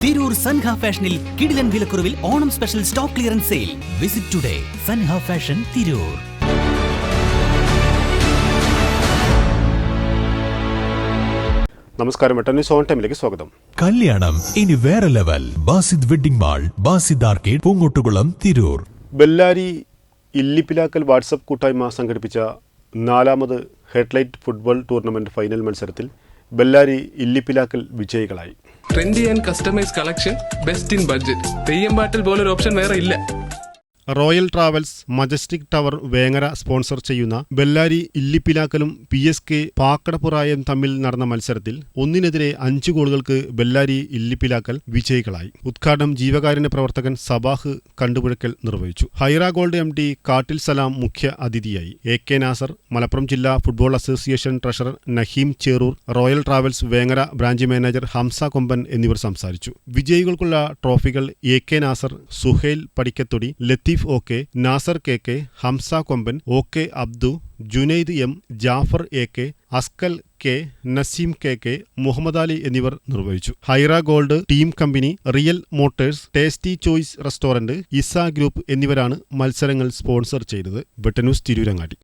തിരൂർ സൻഹ ഫാഷനിൽ കിടിലൻ വിലക്കുറവിൽ Onam special stock clearance sale. Visit today Sanha fashion Tirur. നമസ്കാരം, ന്യൂസ് ഓൺ ടൈമിലേക്ക് സ്വാഗതം. കല്യാണം ഇനി വേറെ level. Basid wedding mall, Basid arcade, Poonkottukulam, Tirur. Bellari Illippilakkal WhatsApp കൂട്ടായ്മ സംഘടിപ്പിച്ച 4ാമത് ഹെഡ്ലൈറ്റ് ഫുട്ബോൾ ടൂർണമെന്റ് ഫൈനൽ മത്സരത്തിൽ ബെല്ലാരി ഇല്ലിപ്പിലാക്കൽ വിജയികളായി. Trendy and customise collection, best in budget. Theyyam പാട്ടിൽ പോലൊരു ഓപ്ഷൻ വേറെ ഇല്ല. Royal travels majestic tower Vengara sponsor ചെയ്യുന്ന ബെല്ലാരി ഇല്ലിപ്പിലാക്കലും PSK പാക്കടപ്പുറായും തമ്മിൽ നടന്ന മത്സരത്തിൽ 1-5 ഗോളുകൾക്ക് ബെല്ലാരി ഇല്ലിപ്പിലാക്കൽ വിജയികളായി. ഉദ്ഘാടനം ജീവകാരുണ്യ പ്രവർത്തകൻ സബാഹ് കണ്ടുപുഴക്കൽ നിർവഹിച്ചു. ഹൈറ ഗോൾഡ് MD കാട്ടിൽ സലാം മുഖ്യ അതിഥിയായി. AK നാസർ, മലപ്പുറം ജില്ലാ football association treasurer Naheem Cherur, royal travels Vengara branch manager Hamsa Komban എന്നിവർ സംസാരിച്ചു. വിജയികൾക്കുള്ള ട്രോഫികൾ AK Nasar, Suhail പടിക്കത്തൊടി, Latheef OK, Nasar KK, Hamza കൊമ്പൻ, OK Abdu, Junaid M, Jafar AK, Askal K, Naseem KK, Muhammad Ali എന്നിവർ നിർവഹിച്ചു. Haira gold, team company, real motors, tasty choice restaurant, Isa group എന്നിവരാണ് മത്സരങ്ങൾ സ്പോൺസർ ചെയ്തത്. ന്യൂസ് തിരൂരങ്ങാടി.